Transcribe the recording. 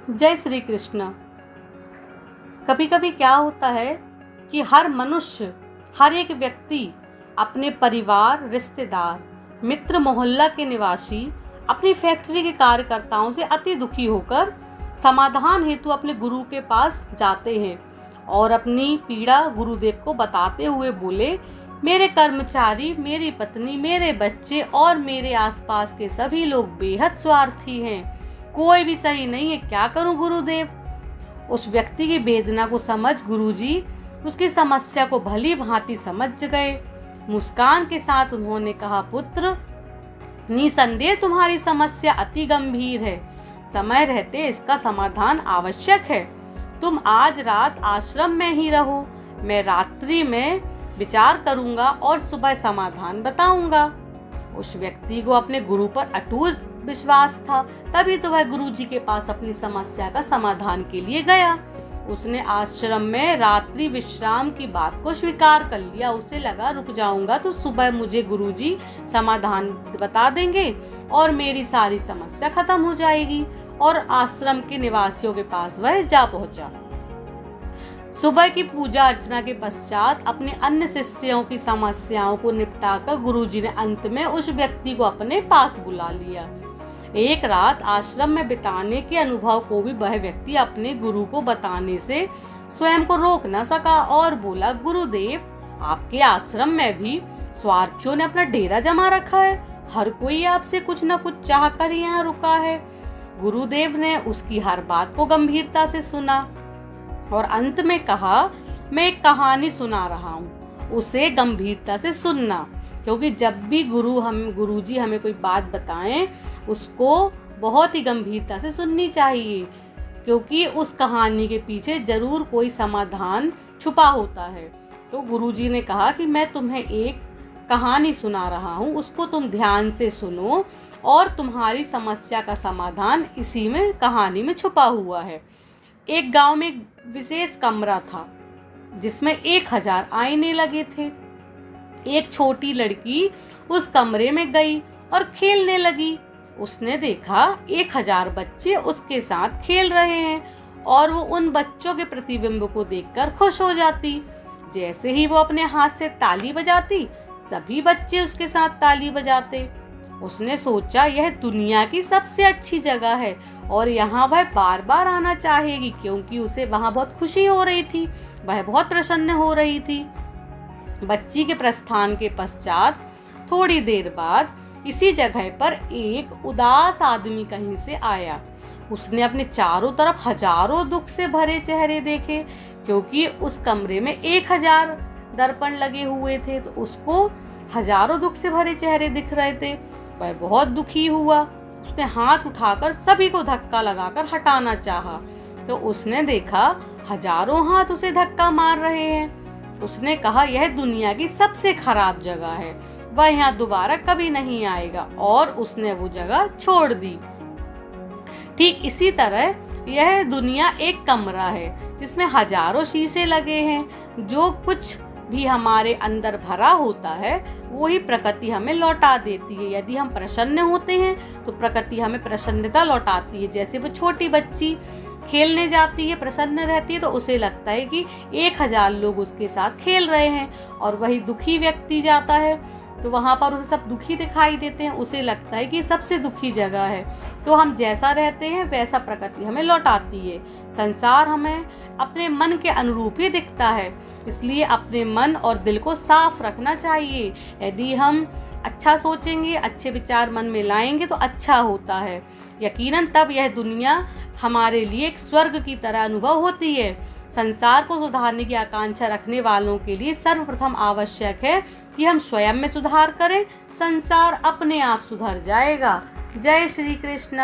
जय श्री कृष्ण। कभी कभी क्या होता है कि हर मनुष्य, हर एक व्यक्ति अपने परिवार, रिश्तेदार, मित्र, मोहल्ला के निवासी, अपनी फैक्ट्री के कार्यकर्ताओं से अति दुखी होकर समाधान हेतु अपने गुरु के पास जाते हैं और अपनी पीड़ा गुरुदेव को बताते हुए बोले, मेरे कर्मचारी, मेरी पत्नी, मेरे बच्चे और मेरे आसपास के सभी लोग बेहद स्वार्थी हैं, कोई भी सही नहीं है, क्या करूं गुरुदेव। उस व्यक्ति की वेदना को समझ गुरुजी उसकी समस्या को भली भांति समझ गए। मुस्कान के साथ उन्होंने कहा, पुत्र, निसंदेह तुम्हारी समस्या अति गंभीर है, समय रहते इसका समाधान आवश्यक है। तुम आज रात आश्रम में ही रहो, मैं रात्रि में विचार करूंगा और सुबह समाधान बताऊंगा। उस व्यक्ति को अपने गुरु पर अटूट विश्वास था, तभी तो वह गुरुजी के पास अपनी समस्या का समाधान के लिए गया। उसने आश्रम में रात्रि विश्राम की बात को स्वीकार कर लिया। उसे लगा, रुक जाऊंगा तो सुबह मुझे गुरुजी समाधान बता देंगे और मेरी सारी समस्या खत्म हो जाएगी। और आश्रम के निवासियों के पास वह जा पहुंचा। सुबह की पूजा अर्चना के पश्चात अपने अन्य शिष्यों की समस्याओं को निपटाकर गुरुजी ने अंत में उस व्यक्ति को अपने पास बुला लिया। एक रात आश्रम में बिताने के अनुभव को भी वह व्यक्ति अपने गुरु को बताने से स्वयं को रोक न सका और बोला, गुरुदेव, आपके आश्रम में भी स्वार्थियों ने अपना डेरा जमा रखा है, हर कोई आपसे कुछ न कुछ चाह कर यहाँ रुका है। गुरुदेव ने उसकी हर बात को गंभीरता से सुना और अंत में कहा, मैं एक कहानी सुना रहा हूँ, उसे गंभीरता से सुनना, क्योंकि जब भी गुरुजी हमें कोई बात बताएं उसको बहुत ही गंभीरता से सुननी चाहिए, क्योंकि उस कहानी के पीछे जरूर कोई समाधान छुपा होता है। तो गुरुजी ने कहा कि मैं तुम्हें एक कहानी सुना रहा हूँ, उसको तुम ध्यान से सुनो और तुम्हारी समस्या का समाधान इसी में, कहानी में छुपा हुआ है। एक गांव में एक विशेष कमरा था जिसमें 1000 आईने लगे थे। एक छोटी लड़की उस कमरे में गई और खेलने लगी। उसने देखा 1000 बच्चे उसके साथ खेल रहे हैं और वो उन बच्चों के प्रतिबिंब को देखकर खुश हो जाती। जैसे ही वो अपने हाथ से ताली बजाती, सभी बच्चे उसके साथ ताली बजाते। उसने सोचा, यह दुनिया की सबसे अच्छी जगह है और यहाँ वह बार बार आना चाहेगी, क्योंकि उसे वहाँ बहुत खुशी हो रही थी, वह बहुत प्रसन्न हो रही थी। बच्ची के प्रस्थान के पश्चात थोड़ी देर बाद इसी जगह पर एक उदास आदमी कहीं से आया। उसने अपने चारों तरफ हजारों दुख से भरे चेहरे देखे, क्योंकि उस कमरे में 1000 दर्पण लगे हुए थे, तो उसको हजारों दुख से भरे चेहरे दिख रहे थे। वह बहुत दुखी हुआ। उसने हाथ उठाकर सभी को धक्का लगाकर हटाना चाहा, तो उसने देखा हजारों हाथ उसे धक्का मार रहे हैं। उसने कहा, यह दुनिया की सबसे खराब जगह है, वह यहाँ दोबारा कभी नहीं आएगा, और उसने वो जगह छोड़ दी। ठीक इसी तरह यह दुनिया एक कमरा है जिसमें हजारों शीशे लगे हैं। जो कुछ भी हमारे अंदर भरा होता है वही प्रकृति हमें लौटा देती है। यदि हम प्रसन्न होते हैं तो प्रकृति हमें प्रसन्नता लौटाती है। जैसे वो छोटी बच्ची खेलने जाती है, प्रसन्न रहती है, तो उसे लगता है कि 1000 लोग उसके साथ खेल रहे हैं, और वही दुखी व्यक्ति जाता है तो वहाँ पर उसे सब दुखी दिखाई देते हैं, उसे लगता है कि सबसे दुखी जगह है। तो हम जैसा रहते हैं वैसा प्रकृति हमें लौटाती है। संसार हमें अपने मन के अनुरूप ही दिखता है, इसलिए अपने मन और दिल को साफ रखना चाहिए। यदि हम अच्छा सोचेंगे, अच्छे विचार मन में लाएंगे तो अच्छा होता है। यकीनन तब यह दुनिया हमारे लिए एक स्वर्ग की तरह अनुभव होती है। संसार को सुधारने की आकांक्षा रखने वालों के लिए सर्वप्रथम आवश्यक है कि हम स्वयं में सुधार करें, संसार अपने आप सुधर जाएगा। जय श्री कृष्ण।